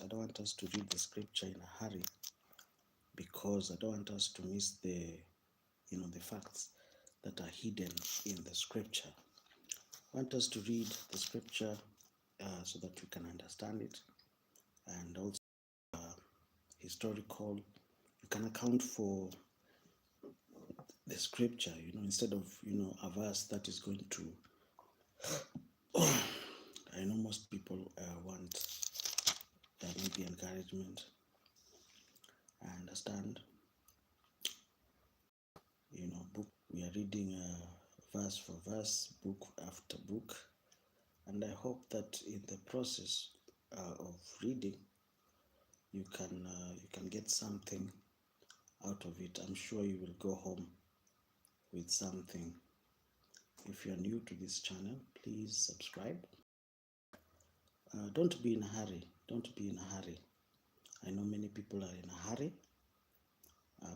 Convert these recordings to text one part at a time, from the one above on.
I don't want us to read the scripture in a hurry, because I don't want us to miss the facts that are hidden in the scripture. I want us to read the scripture so that we can understand it, and also historical. You can account for the scripture, instead of a verse that is going to. I know most people want maybe encouragement. I understand. Book. We are reading verse for verse, book after book, and I hope that in the process of reading, you can get something out of it. I'm sure you will go home with something. If you are new to this channel, please subscribe. Don't be in a hurry. Don't be in a hurry. I know many people are in a hurry,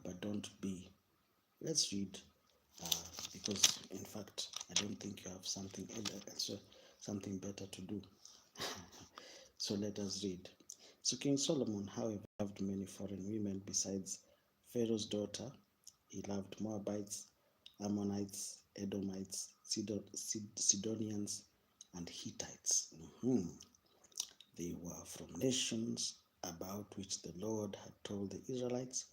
but don't be. Let's read, because in fact, I don't think you have something else, something better to do. So let us read. So King Solomon, however, loved many foreign women besides Pharaoh's daughter. He loved Moabites, Ammonites, Edomites, Sidonians, and Hittites. They were from nations about which the Lord had told the Israelites,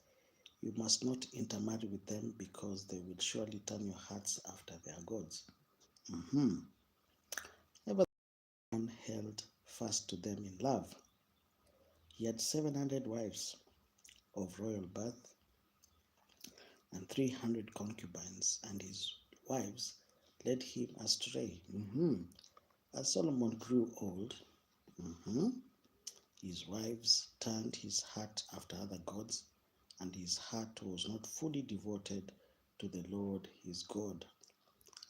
"You must not intermarry with them, because they will surely turn your hearts after their gods." Never held fast to them in love. He had 700 wives of royal birth and 300 concubines, and his wives led him astray. As Solomon grew old, his wives turned his heart after other gods, and his heart was not fully devoted to the Lord his God,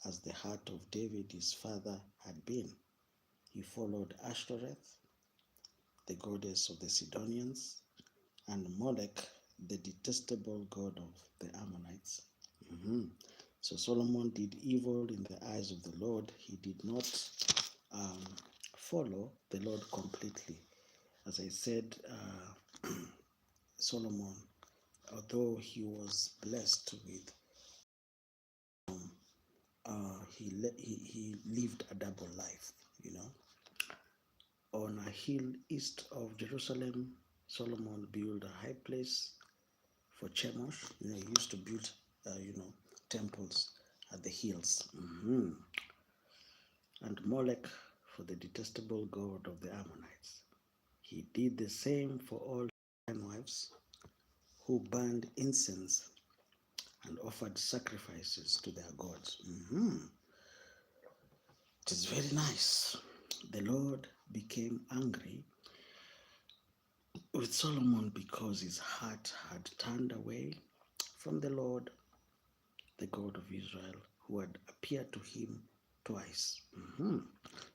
as the heart of David his father had been. He followed Ashtoreth, the goddess of the Sidonians, and Molech, the detestable god of the Ammonites. So Solomon did evil in the eyes of the Lord. He did not follow the Lord completely. As I said, Solomon, although he was blessed with, he lived a double life. On a hill east of Jerusalem, Solomon built a high place for Chemosh. He used to build, temples at the hills. And Molech for the detestable god of the Ammonites. He did the same for all his wives, who burned incense and offered sacrifices to their gods. It is very nice. The Lord became angry with Solomon because his heart had turned away from the Lord, the God of Israel, who had appeared to him twice. You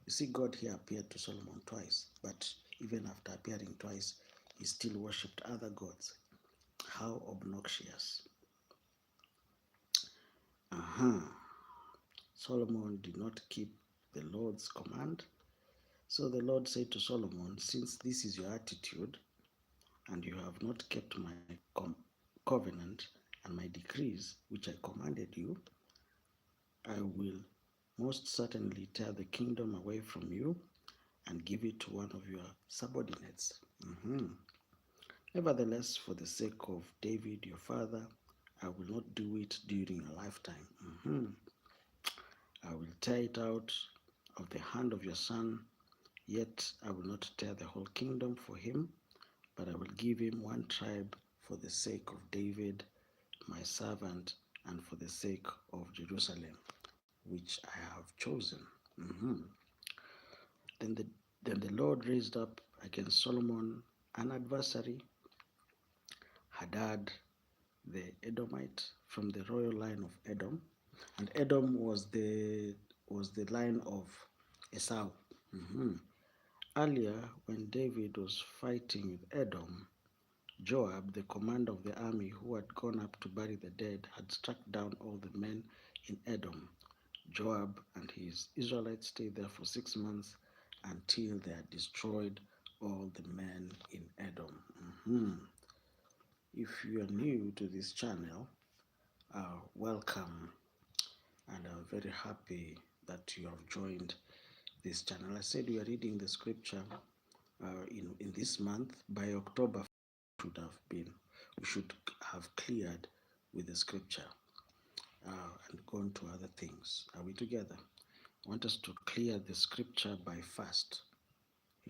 see, God here appeared to Solomon twice, but even after appearing twice, he still worshipped other gods. How obnoxious. Solomon did not keep the Lord's command. So the Lord said to Solomon, "Since this is your attitude, and you have not kept my covenant and my decrees, which I commanded you, I will most certainly tear the kingdom away from you and give it to one of your subordinates. Nevertheless, for the sake of David, your father, I will not do it during your lifetime. I will tear it out of the hand of your son, yet I will not tear the whole kingdom for him, but I will give him one tribe for the sake of David, my servant, and for the sake of Jerusalem, which I have chosen." Then the Lord raised up against Solomon an adversary, Hadad the Edomite, from the royal line of Edom. And Edom was the line of Esau. Earlier, when David was fighting with Edom, Joab, the commander of the army who had gone up to bury the dead, had struck down all the men in Edom. Joab and his Israelites stayed there for 6 months until they had destroyed all the men in If you are new to this channel, welcome, and I'm very happy that you have joined this channel. I said we are reading the scripture in this month. By October we should have cleared with the scripture and gone to other things. Are we together? I want us to clear the scripture by first.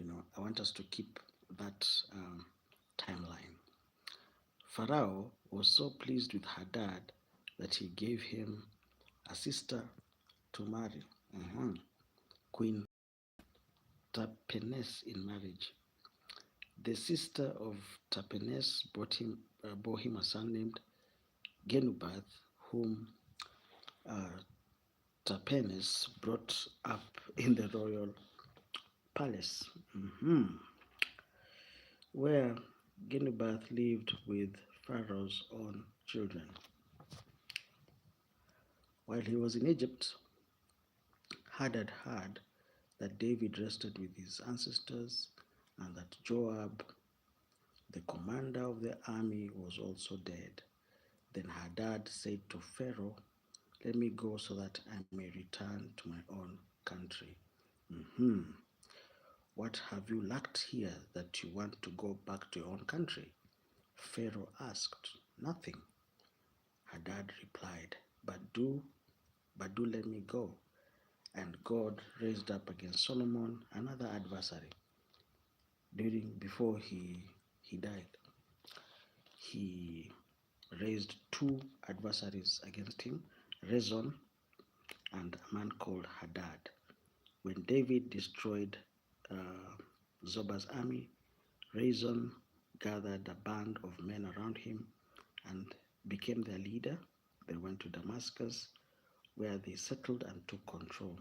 I want us to keep that timeline. Pharaoh was so pleased with Hadad that he gave him a sister to marry, Queen Tapenes, in marriage. The sister of Tapenes bore him a son named Genubath, whom Tapenes brought up in the royal palace, where Genubath lived with Pharaoh's own children. While he was in Egypt, Hadad heard that David rested with his ancestors and that Joab, the commander of the army, was also dead. Then Hadad said to Pharaoh, "Let me go so that I may return to my own country." What have you lacked here that you want to go back to your own country? Pharaoh asked. Nothing. Hadad replied, but do let me go. And God raised up against Solomon another adversary. Before he died, he raised two adversaries against him, Rezon and a man called Hadad. When David destroyed Zoba's army, Rezon gathered a band of men around him and became their leader. They went to Damascus, where they settled and took control.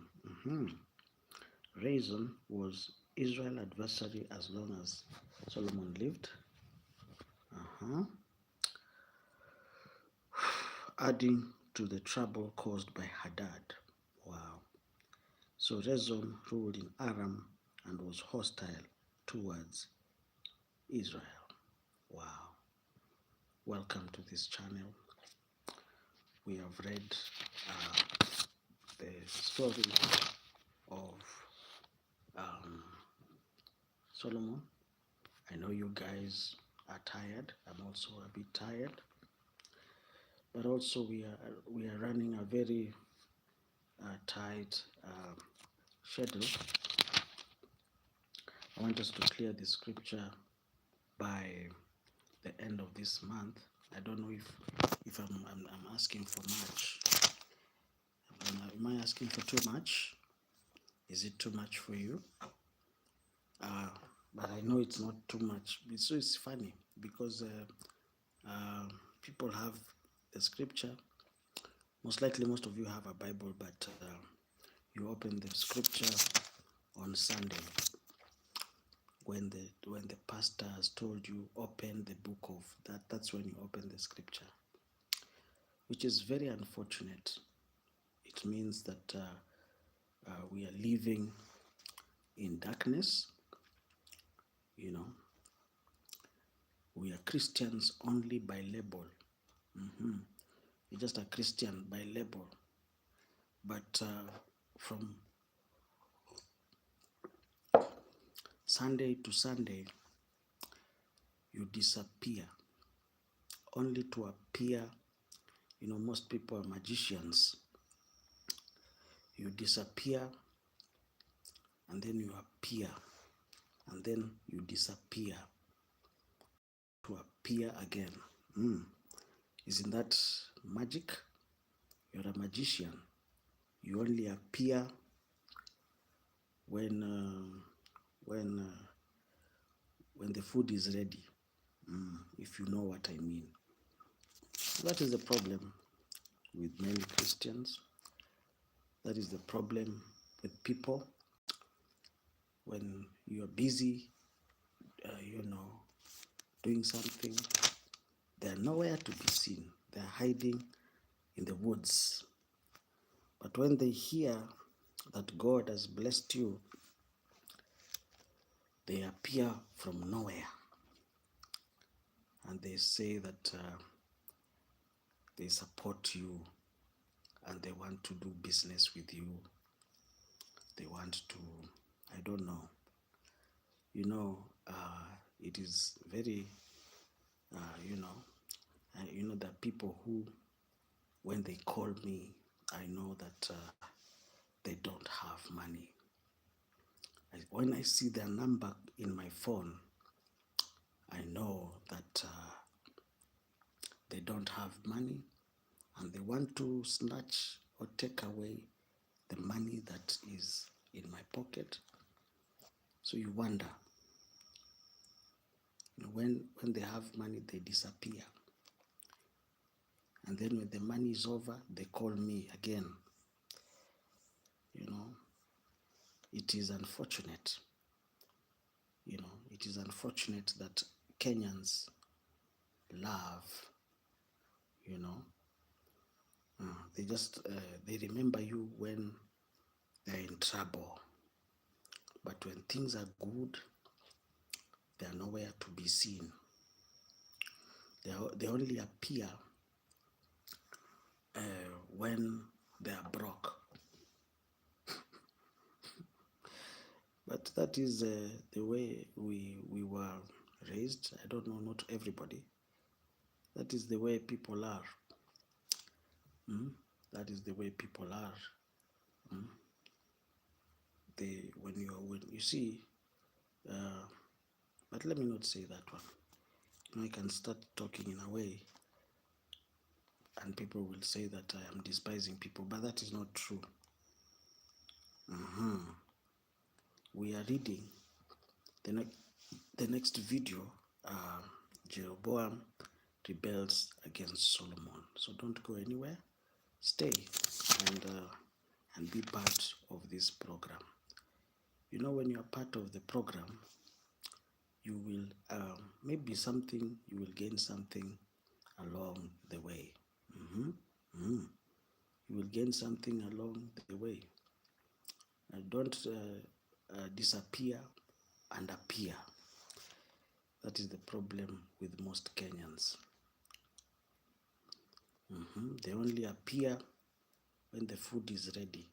Rezon was Israel's adversary as long as Solomon lived. Adding to the trouble caused by Hadad. Wow. So Rezon ruled in Aram and was hostile towards Israel. Wow. Welcome to this channel. We have read the story of Solomon. I know you guys are tired. I'm also a bit tired. But also we are running a very tight schedule. I want us to clear the scripture by the end of this month. I don't know if I'm asking for much. Am I asking for too much? Is it too much for you? But I know it's not too much. It's funny because people have the scripture. Most likely, most of you have a Bible, but you open the scripture on Sunday when the pastor has told you open the book of that. That's when you open the scripture, which is very unfortunate. It means that we are living in darkness. We are Christians only by label. You're just a Christian by label. But from Sunday to Sunday, you disappear, only to appear. Most people are magicians. You disappear, and then you appear, and then you disappear to appear again. Isn't that magic? You're a magician. You only appear when the food is ready, if you know what I mean. That is the problem with many Christians. That is the problem with people. When you're busy, doing something, they're nowhere to be seen. They're hiding in the woods. But when they hear that God has blessed you, they appear from nowhere. and they say that they support you and they want to do business with you. They want to, I don't know. You know, it is very, you know, the people who, when they call me, I know that they don't have money. When I see their number in my phone, I know that they don't have money and they want to snatch or take away the money that is in my pocket. So you wonder, you know, when they have money, they disappear. And then when the money is over, they call me again. You know, it is unfortunate. You know, it is unfortunate that Kenyans love, you know, they remember you when they're in trouble. But when things are good, they are nowhere to be seen. They only appear when they are broke. But that is the way we were raised. I don't know, not everybody. That is the way people are. That is the way people are. When you see, but let me not say that one. You know, I can start talking in a way, and people will say that I am despising people, but that is not true. We are reading the next video. Jeroboam rebels against Solomon. So don't go anywhere. Stay and be part of this program. You know, when you are part of the program, you will maybe something, you will gain something along the way. You will gain something along the way. Don't disappear and appear. That is the problem with most Kenyans. They only appear when the food is ready.